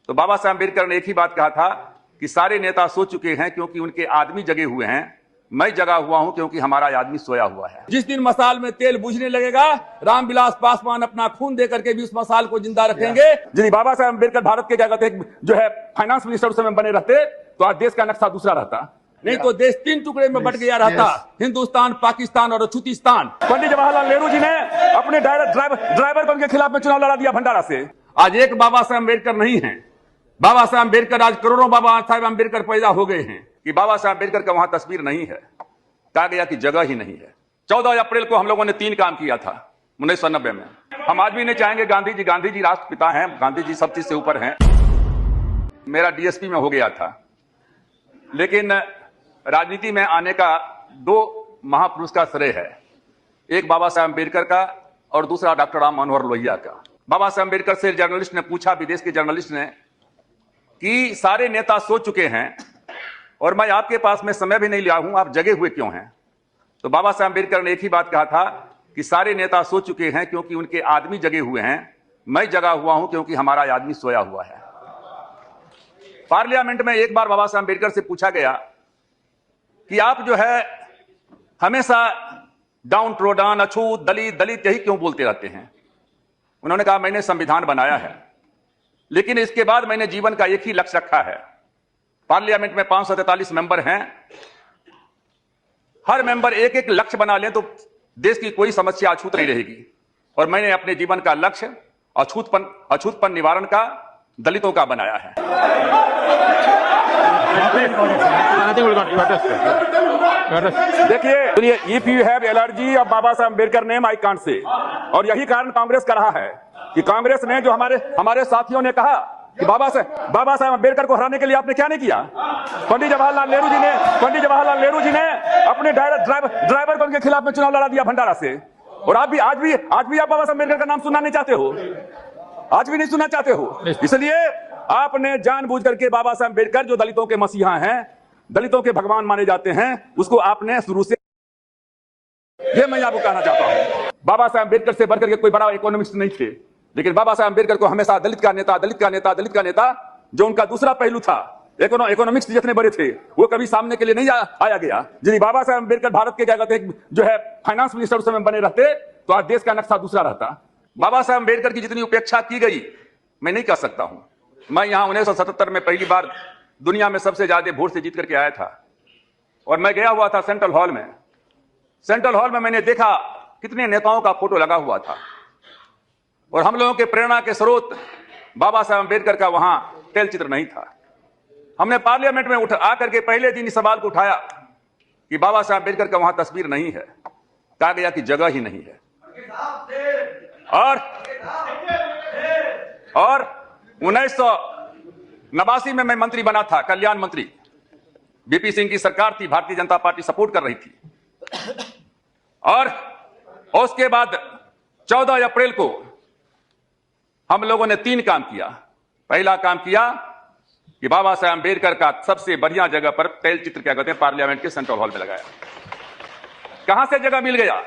तो बाबा साहब अम्बेडकर ने एक ही बात कहा था कि सारे नेता सो चुके हैं क्योंकि उनके आदमी जगे हुए हैं, मैं जगा हुआ हूं क्योंकि हमारा आदमी सोया हुआ है। जिस दिन मसाल में तेल बुझने लगेगा, रामविलास पासवान अपना खून दे करके भी उस मसाल को जिंदा रखेंगे। यदि बाबा साहब अम्बेडकर भारत के क्या कहते हैं जो है फाइनेंस मिनिस्टर उस समय बने रहते तो आज देश का नक्शा दूसरा रहता, नहीं तो देश 3 टुकड़े में बट गया रहता, हिंदुस्तान, पाकिस्तान और अछूतिस्तान। पंडित जवाहरलाल नेहरू जी ने अपने ड्राइवर को उनके खिलाफ में चुनाव लड़ा दिया भंडारा से। आज एक बाबा साहब अम्बेडकर नहीं है, बाबा साहब अम्बेडकर आज करोड़ों बाबा साहब अम्बेडकर पैदा हो गए हैं कि बाबा साहब अम्बेडकर का वहां तस्वीर नहीं है, कहा गया कि जगह ही नहीं है। 14 अप्रैल को हम लोगों ने 3 काम किया था 1990 में। हम आज भी नहीं चाहेंगे गांधी जी राष्ट्रपिता हैं, गांधी जी सब चीज से ऊपर हैं। मेरा डीएसपी में हो गया था, लेकिन राजनीति में आने का 2 महापुरुष का श्रेय है, एक बाबा साहब अम्बेडकर का और दूसरा डॉक्टर राम मनोहर लोहिया का। बाबा साहब अम्बेडकर से जर्नलिस्ट ने पूछा, विदेश के जर्नलिस्ट ने, कि सारे नेता सो चुके हैं और मैं आपके पास में समय भी नहीं लिया हूं, आप जगे हुए क्यों हैं? तो बाबा साहब अम्बेडकर ने एक ही बात कहा था कि सारे नेता सो चुके हैं क्योंकि उनके आदमी जगे हुए हैं, मैं जगा हुआ हूं क्योंकि हमारा आदमी सोया हुआ है। पार्लियामेंट में एक बार बाबा साहब अम्बेडकर से पूछा गया कि आप जो है हमेशा डाउन ट्रोडन, अछूत, दलित यही क्यों बोलते रहते हैं? उन्होंने कहा, मैंने संविधान बनाया है, लेकिन इसके बाद मैंने जीवन का एक ही लक्ष्य रखा है। पार्लियामेंट में 543 मेंबर हैं, हर मेंबर एक एक लक्ष्य बना लें तो देश की कोई समस्या अछूत नहीं रहेगी। और मैंने अपने जीवन का लक्ष्य अछूतपन निवारण का, दलितों का बनाया है। देखिए, सुनिए, if you have allergy of Baba Saheb Ambedkar name I can't say, और यही कारण कांग्रेस का रहा है कि कांग्रेस ने जो हमारे साथियों ने कहा कि बाबा साहब अम्बेडकर को हराने के लिए आपने क्या नहीं किया। पंडित जवाहरलाल नेहरू जी ने अपने ड्राइवर को उनके खिलाफ में चुनाव लड़ा दिया भंडारा से। और आप भी आज भी आप बाबा साहब अम्बेडकर का नाम सुनना नहीं चाहते हो, आज भी नहीं सुनना चाहते हो। इसलिए आपने जानबूझ करके बाबा साहब अम्बेडकर जो दलितों के मसीहा हैं, दलितों के भगवान माने जाते हैं, उसको आपने शुरू से, ये मैं आपको कहना चाहता हूं। बाबा साहब अम्बेडकर से बढ़कर के कोई बड़ा इकोनॉमिस्ट नहीं थे, लेकिन बाबा साहब अम्बेडकर को हमेशा दलित का नेता जो उनका दूसरा पहलू था, इकोनॉमिक्स जितने बड़े थे वो कभी सामने के लिए नहीं आया गया। यदि बाबा साहब अम्बेडकर भारत के क्या कहते हैं जो है फाइनेंस मिनिस्टर उस समय बने रहते तो आज देश का नक्शा दूसरा रहता। बाबा साहब अम्बेडकर की जितनी उपेक्षा की गई मैं नहीं कह सकता हूं। मैं यहां 1977 में पहली बार दुनिया में सबसे ज्यादा वोट से जीत करके आया था, और मैं गया हुआ था सेंट्रल हॉल में। सेंट्रल हॉल में मैंने देखा कितने नेताओं का फोटो लगा हुआ था, और हम लोगों के प्रेरणा के स्रोत बाबा साहब अम्बेडकर का वहां तेल चित्र नहीं था। हमने पार्लियामेंट में आकर के पहले दिन इस सवाल को उठाया कि बाबा साहब अम्बेडकर का वहां तस्वीर नहीं है, कहा गया कि जगह ही नहीं है। और 1989 में मैं मंत्री बना था, कल्याण मंत्री। बीपी सिंह की सरकार थी, भारतीय जनता पार्टी सपोर्ट कर रही थी। और उसके बाद 14 अप्रैल को हम लोगों ने 3 काम किया। पहला काम किया कि बाबा साहब अम्बेडकर का सबसे बढ़िया जगह पर तेल चित्र क्या कहते हैं पार्लियामेंट के सेंट्रल हॉल में लगाया। कहां से जगह मिल गया?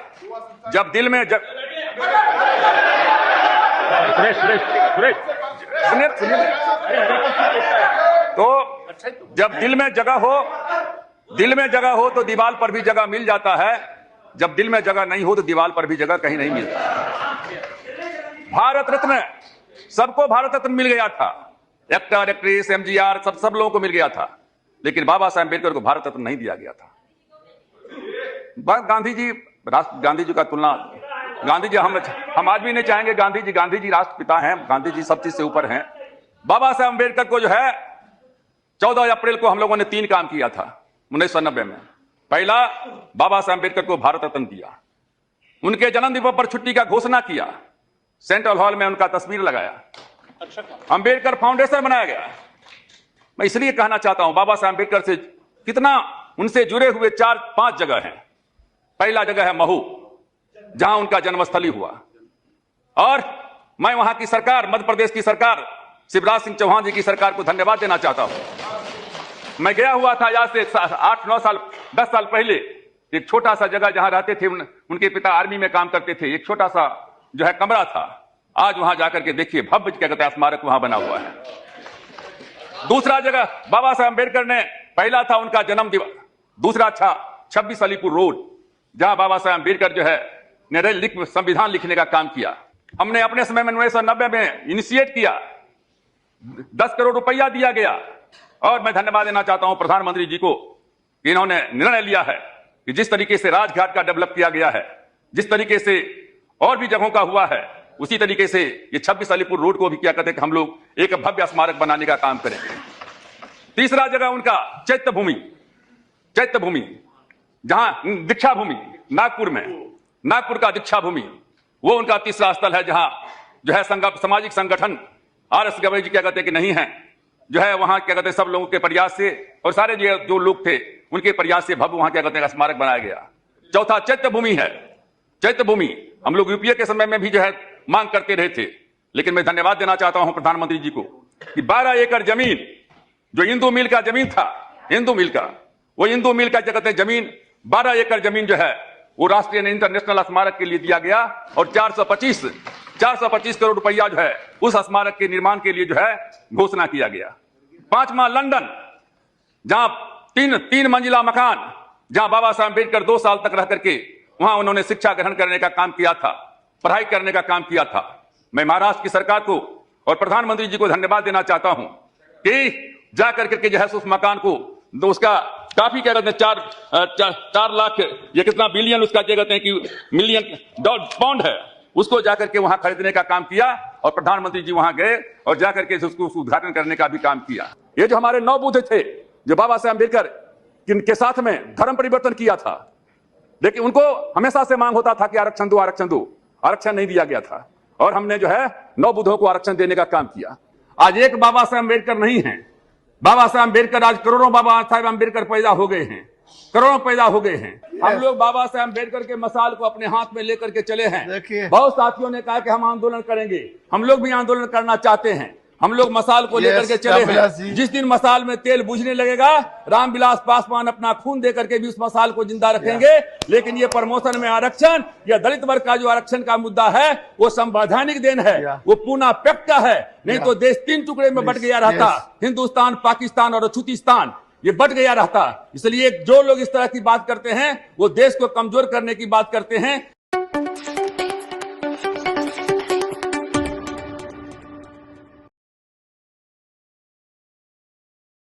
जब दिल में तो जब दिल में जगह हो तो दीवार पर भी जगह मिल जाता है, जब दिल में जगह नहीं हो तो दीवार पर भी जगह कहीं नहीं मिलता। भारत रत्न, सबको भारत रत्न मिल गया था, एक्टर, एक्ट्रेस, एमजीआर, सब लोगों को मिल गया था, लेकिन बाबा साहब अम्बेडकर को भारत रत्न नहीं दिया गया था। गांधी जी का तुलना, गांधी जी हम आज भी नहीं चाहेंगे गांधी जी राष्ट्रपिता हैं, गांधी जी सब चीज से ऊपर हैं। बाबा साहब अम्बेडकर को जो है 14 अप्रैल को हम लोगों ने 3 काम किया था 1990 में। पहला, बाबा साहब अम्बेडकर को भारत रत्न दिया, उनके जन्म दिवस पर छुट्टी का घोषणा किया, सेंट्रल हॉल में उनका तस्वीर लगाया, अंबेडकर फाउंडेशन बनाया गया। मैं इसलिए कहना चाहता हूं बाबा साहब अम्बेडकर से कितना उनसे जुड़े हुए 4-5 जगह हैं। पहला जगह है महू, जहां उनका जन्मस्थली हुआ, और मैं वहां की सरकार, मध्य प्रदेश की सरकार, शिवराज सिंह चौहान जी की सरकार को धन्यवाद देना चाहता हूं। मैं गया हुआ था आज से 8-9 साल 10 साल पहले, एक छोटा सा जगह जहां रहते थे, उनके पिता आर्मी में काम करते थे, एक छोटा सा जो है कमरा था। आज वहां जाकर के देखिए, भव्य क्या कहते हैं स्मारक वहां बना हुआ है। दूसरा जगह बाबा साहब अम्बेडकर ने पहला था उनका जन्म दिवस, दूसरा था 26 अलीपुर रोड, जहां बाबा साहब अम्बेडकर जो है ने संविधान लिखने का काम किया। हमने अपने समय में 1990 में इनिशिएट किया, 10 करोड़ रुपया दिया गया। और मैं धन्यवाद देना चाहता हूं प्रधानमंत्री जी को कि इन्होंने निर्णय लिया है कि जिस तरीके से राजघाट का डेवलप किया गया है, जिस तरीके से और भी जगहों का हुआ है, उसी तरीके से ये 26 अलीपुर रोड को भी क्या कहते हैं कि हम लोग एक भव्य स्मारक बनाने का काम करेंगे। तीसरा जगह उनका चैत्य भूमि, जहां दीक्षा भूमि नागपुर में, नागपुर का दीक्षा भूमि, वो उनका तीसरा स्थल है, जहां जो है सामाजिक संगठन आरएस गवई जी क्या कहते हैं कि नहीं है, जो है वहां क्या कहते हैं सब लोगों के प्रयास से और सारे जो लोग थे उनके प्रयास से भव्य वहां क्या कहते हैं स्मारक बनाया गया। चौथा चैत्य भूमि है। चैत्य भूमि हम लोग यूपीए के समय में भी जो है मांग करते रहे थे, लेकिन मैं धन्यवाद देना चाहता हूं प्रधानमंत्री जी को कि 12 एकड़ जमीन जो इंदू मिल का जमीन था, इंदू मिल का क्या कहते हैं जमीन, 12 एकड़ जमीन जो है वो राष्ट्रीय इंटरनेशनल स्मारक के लिए दिया गया और 425 करोड़ रुपया जो है उस स्मारक के निर्माण के लिए जो है घोषणा किया गया। पांचवा लंदन, जहां तीन मंजिला मकान, जहां बाबा साहब अम्बेडकर 2 साल तक रह करके वहां उन्होंने शिक्षा ग्रहण करने का काम किया था, पढ़ाई करने का काम किया था। मैं महाराष्ट्र की सरकार को और प्रधानमंत्री जी को धन्यवाद देना चाहता हूं कि जाकर करके जो है उस मकान को उसका काफी क्या कहते हैं 4 लाख ये कितना बिलियन उसका क्या कहते हैं कि मिलियन पाउंड है, उसको जाकर के वहां खरीदने का काम किया और प्रधानमंत्री जी वहां गए और जाकर के उसको उद्घाटन करने का भी काम किया। ये जो हमारे 9 बुद्ध थे जो बाबा साहब अम्बेडकर के साथ में धर्म परिवर्तन किया था, लेकिन उनको हमेशा से मांग होता था कि आरक्षण दो, आरक्षण नहीं दिया गया था और हमने जो है 9 बुद्धों को आरक्षण देने का काम किया। आज एक बाबा साहब अम्बेडकर नहीं है, बाबा साहब अम्बेडकर आज करोड़ों बाबा साहब अम्बेडकर पैदा हो गए हैं, करोड़ों पैदा हो गए हैं। हम लोग बाबा साहब अम्बेडकर के मसाल को अपने हाथ में लेकर के चले हैं। बहुत साथियों ने कहा कि हम आंदोलन करेंगे, हम लोग भी आंदोलन करना चाहते हैं। हम लोग मसाल को लेकर के चले हैं। जिस दिन मसाल में तेल बुझने लगेगा, रामविलास पासवान अपना खून देकर के भी उस मसाल को जिंदा रखेंगे। लेकिन ये प्रमोशन में आरक्षण या दलित वर्ग का जो आरक्षण का मुद्दा है वो संवैधानिक देन है, वो पूना पैक्ट का है। नहीं तो देश 3 टुकड़े में बट गया रहता, हिंदुस्तान, पाकिस्तान और अछूतिस्तान, ये बट गया रहता। इसलिए जो लोग इस तरह की बात करते हैं वो देश को कमजोर करने की बात करते हैं।